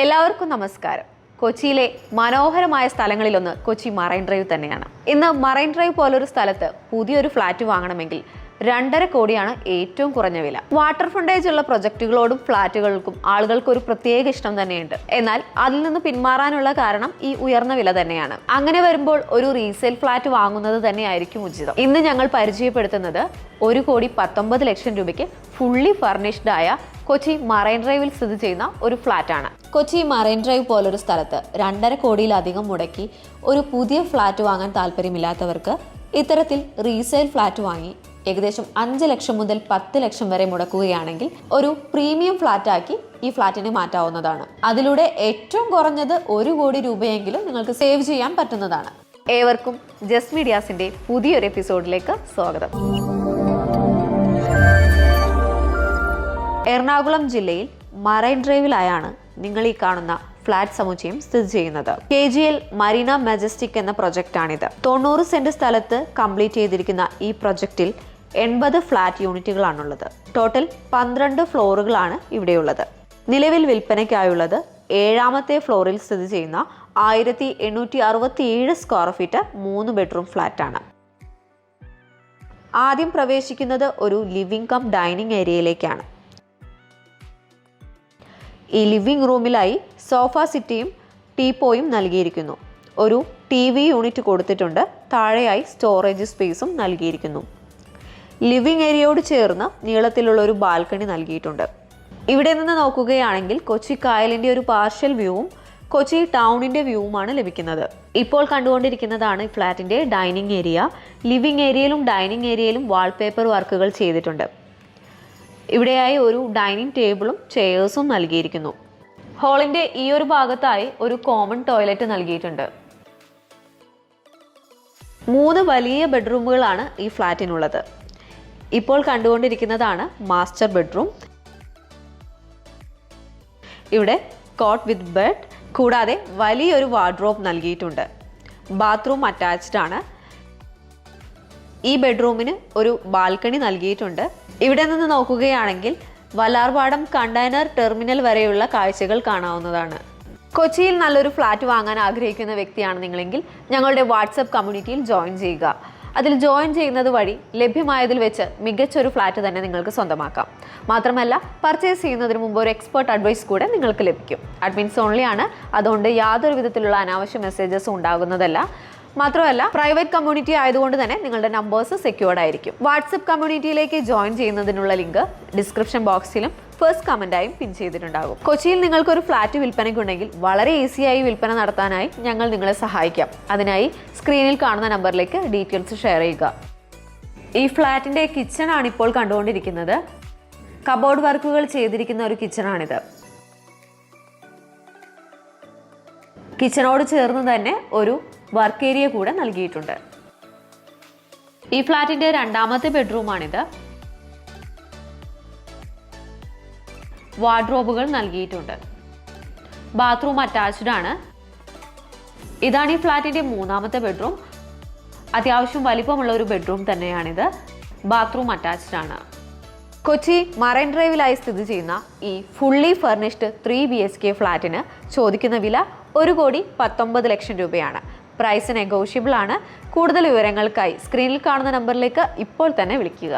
എല്ലാവർക്കും നമസ്കാരം. കൊച്ചിയിലെ മനോഹരമായ സ്ഥലങ്ങളിലൊന്ന് കൊച്ചി മറൈൻ ഡ്രൈവ് തന്നെയാണ്. ഇന്ന് മറൈൻ ഡ്രൈവ് പോലൊരു സ്ഥലത്ത് പുതിയൊരു ഫ്ലാറ്റ് വാങ്ങണമെങ്കിൽ 2.5 കോടിയാണ് ഏറ്റവും കുറഞ്ഞ വില. വാട്ടർ ഫ്രണ്ടേജ് ഉള്ള പ്രൊജക്റ്റുകളോടും ഫ്ലാറ്റുകൾക്കും ആളുകൾക്ക് ഒരു പ്രത്യേക ഇഷ്ടം തന്നെയുണ്ട്. എന്നാൽ അതിൽ നിന്ന് പിന്മാറാനുള്ള കാരണം ഈ ഉയർന്ന വില തന്നെയാണ്. അങ്ങനെ വരുമ്പോൾ ഒരു റീസെയിൽ ഫ്ലാറ്റ് വാങ്ങുന്നത് തന്നെയായിരിക്കും ഉചിതം. ഇന്ന് ഞങ്ങൾ പരിചയപ്പെടുത്തുന്നത് 1,19,00,000 രൂപയ്ക്ക് ഫുള്ളി ഫർണിഷ്ഡ് ആയ കൊച്ചി മറൈൻ ഡ്രൈവിൽ സ്ഥിതി ചെയ്യുന്ന ഒരു ഫ്ലാറ്റാണ്. കൊച്ചി മറൈൻ ഡ്രൈവ് പോലൊരു സ്ഥലത്ത് 2.5 കോടിയിലധികം മുടക്കി ഒരു പുതിയ ഫ്ലാറ്റ് വാങ്ങാൻ താല്പര്യമില്ലാത്തവർക്ക് ഇത്തരത്തിൽ റീസെയിൽ ഫ്ലാറ്റ് വാങ്ങി ഏകദേശം 5 ലക്ഷം മുതൽ 10 ലക്ഷം വരെ മുടക്കുകയാണെങ്കിൽ ഒരു പ്രീമിയം ഫ്ലാറ്റാക്കി ഈ ഫ്ലാറ്റിനെ മാറ്റാവുന്നതാണ്. അതിലൂടെ ഏറ്റവും കുറഞ്ഞത് 1 കോടി രൂപയെങ്കിലും നിങ്ങൾക്ക് സേവ് ചെയ്യാൻ പറ്റുന്നതാണ്. ഏവർക്കും ജസ്റ്റ് മീഡിയാസിന്റെ പുതിയൊരു എപ്പിസോഡിലേക്ക് സ്വാഗതം. എറണാകുളം ജില്ലയിൽ മറൈൻ ഡ്രൈവിലായാണ് നിങ്ങൾ ഈ കാണുന്ന ഫ്ലാറ്റ് സമുച്ചയം സ്ഥിതി ചെയ്യുന്നത്. KGL മരീന മജസ്റ്റിക് എന്ന പ്രൊജക്റ്റാണിത്. 90 സെന്റ് സ്ഥലത്ത് കംപ്ലീറ്റ് ചെയ്തിരിക്കുന്ന ഈ പ്രൊജക്റ്റിൽ 80 ഫ്ലാറ്റ് യൂണിറ്റുകളാണുള്ളത്. ടോട്ടൽ 12 ഫ്ലോറുകളാണ് ഇവിടെയുള്ളത്. നിലവിൽ വിൽപ്പനയ്ക്കായുള്ളത് 7ാമത്തെ ഫ്ലോറിൽ സ്ഥിതി ചെയ്യുന്ന 1867 സ്ക്വയർ ഫീറ്റ് 3 ബെഡ്റൂം ഫ്ലാറ്റാണ്. ആദ്യം പ്രവേശിക്കുന്നത് ഒരു ലിവിംഗ് കം ഡൈനിങ് ഏരിയയിലേക്കാണ്. ഈ ലിവിംഗ് റൂമിലായി സോഫ സിറ്റിയും ടീപ്പോയും നൽകിയിരിക്കുന്നു. ഒരു TV യൂണിറ്റ് കൊടുത്തിട്ടുണ്ട്. താഴെയായി സ്റ്റോറേജ് സ്പേസും നൽകിയിരിക്കുന്നു. ലിവിംഗ് ഏരിയയോട് ചേർന്ന് നീളത്തിലുള്ള ഒരു ബാൽക്കണി നൽകിയിട്ടുണ്ട്. ഇവിടെ നിന്ന് നോക്കുകയാണെങ്കിൽ കൊച്ചി കായലിൻ്റെ ഒരു പാർഷ്യൽ വ്യൂവും കൊച്ചി ടൗണിൻ്റെ വ്യൂവുമാണ് ലഭിക്കുന്നത്. ഇപ്പോൾ കണ്ടുകൊണ്ടിരിക്കുന്നതാണ് ഫ്ലാറ്റിൻ്റെ ഡൈനിങ് ഏരിയ. ലിവിംഗ് ഏരിയയിലും ഡൈനിങ് ഏരിയയിലും വാൾപേപ്പർ വർക്കുകൾ ചെയ്തിട്ടുണ്ട്. ഇവിടെയായി ഒരു ഡൈനിങ് ടേബിളും ചെയേഴ്സും നൽകിയിരിക്കുന്നു. ഹാളിൻ്റെ ഈ ഒരു ഭാഗത്തായി ഒരു കോമൺ ടോയ്ലറ്റ് നൽകിയിട്ടുണ്ട്. 3 വലിയ ബെഡ്റൂമുകളാണ് ഈ ഫ്ലാറ്റിനുള്ളത്. ഇപ്പോൾ കണ്ടുകൊണ്ടിരിക്കുന്നതാണ് മാസ്റ്റർ ബെഡ്റൂം. ഇവിടെ കോട്ട് വിത്ത് ബെഡ് കൂടാതെ വലിയൊരു വാർഡ്രോബ് നൽകിയിട്ടുണ്ട്. ബാത്റൂം അറ്റാച്ച്ഡ് ആണ്. ഈ ബെഡ്റൂമിന് ഒരു ബാൽക്കണി നൽകിയിട്ടുണ്ട്. ഇവിടെ നിന്ന് നോക്കുകയാണെങ്കിൽ വല്ലാർപാടം കണ്ടെയ്നർ ടെർമിനൽ വരെയുള്ള കാഴ്ചകൾ കാണാവുന്നതാണ്. കൊച്ചിയിൽ നല്ലൊരു ഫ്ലാറ്റ് വാങ്ങാൻ ആഗ്രഹിക്കുന്ന വ്യക്തിയാണ് നിങ്ങളെങ്കിൽ ഞങ്ങളുടെ വാട്സപ്പ് കമ്മ്യൂണിറ്റിയിൽ ജോയിൻ ചെയ്യുക. അതിൽ ജോയിൻ ചെയ്യുന്നത് വഴി ലഭ്യമായതിൽ വെച്ച് മികച്ചൊരു ഫ്ലാറ്റ് തന്നെ നിങ്ങൾക്ക് സ്വന്തമാക്കാം. മാത്രമല്ല പർച്ചേസ് ചെയ്യുന്നതിന് മുമ്പ് ഒരു എക്സ്പേർട്ട് അഡ്വൈസ് കൂടെ നിങ്ങൾക്ക് ലഭിക്കും. അഡ്മിൻസ് ഓൺലി ആണ്. അതുകൊണ്ട് യാതൊരു വിധത്തിലുള്ള അനാവശ്യ മെസ്സേജസും ഉണ്ടാകുന്നതല്ല. മാത്രമല്ല പ്രൈവറ്റ് കമ്മ്യൂണിറ്റി ആയതുകൊണ്ട് തന്നെ നിങ്ങളുടെ നമ്പേഴ്സ് സെക്യൂർഡ് ആയിരിക്കും. വാട്സപ്പ് കമ്മ്യൂണിറ്റിയിലേക്ക് ജോയിൻ ചെയ്യുന്നതിനുള്ള ലിങ്ക് ഡിസ്ക്രിപ്ഷൻ ബോക്സിലും ഫസ്റ്റ് കമന്റായും പിൻ ചെയ്തിട്ടുണ്ടാകും. കൊച്ചിയിൽ നിങ്ങൾക്കൊരു ഫ്ലാറ്റ് വിൽപ്പനയ്ക്കുണ്ടെങ്കിൽ വളരെ ഈസിയായി വിൽപ്പന നടത്താനായി ഞങ്ങൾ നിങ്ങളെ സഹായിക്കാം. അതിനായി സ്ക്രീനിൽ കാണുന്ന നമ്പറിലേക്ക് ഡീറ്റെയിൽസ് ഷെയർ ചെയ്യുക. ഈ ഫ്ലാറ്റിന്റെ കിച്ചൺ ആണ് ഇപ്പോൾ കണ്ടുകൊണ്ടിരിക്കുന്നത്. കബോർഡ് വർക്കുകൾ ചെയ്തിരിക്കുന്ന ഒരു കിച്ചണാണിത്. കിച്ചണോട് ചേർന്ന് തന്നെ ഒരു വർക്ക് ഏരിയ കൂടെ നൽകിയിട്ടുണ്ട്. ഈ ഫ്ലാറ്റിന്റെ 2ാമത്തെ ബെഡ്റൂമാണിത്. വാർഡ്രോബുകൾ നൽകിയിട്ടുണ്ട്. ബാത്റൂം അറ്റാച്ച്ഡ് ആണ്. ഇതാണ് ഈ ഫ്ലാറ്റിന്റെ 3ാമത്തെ ബെഡ്റൂം. അത്യാവശ്യം വലിപ്പമുള്ള ഒരു ബെഡ്റൂം തന്നെയാണിത്. ബാത്റൂം അറ്റാച്ച്ഡ് ആണ്. കൊച്ചി മറൈൻ ഡ്രൈവിലായി സ്ഥിതി ചെയ്യുന്ന ഈ ഫുള്ളി ഫർണിഷ്ഡ് 3 BHK ഫ്ലാറ്റിന് ചോദിക്കുന്ന വില 1,19,00,000 രൂപയാണ്. പ്രൈസ് നെഗോഷ്യബിൾ ആണ്. കൂടുതൽ വിവരങ്ങൾക്കായി സ്ക്രീനിൽ കാണുന്ന നമ്പറിലേക്ക് ഇപ്പോൾ തന്നെ വിളിക്കുക.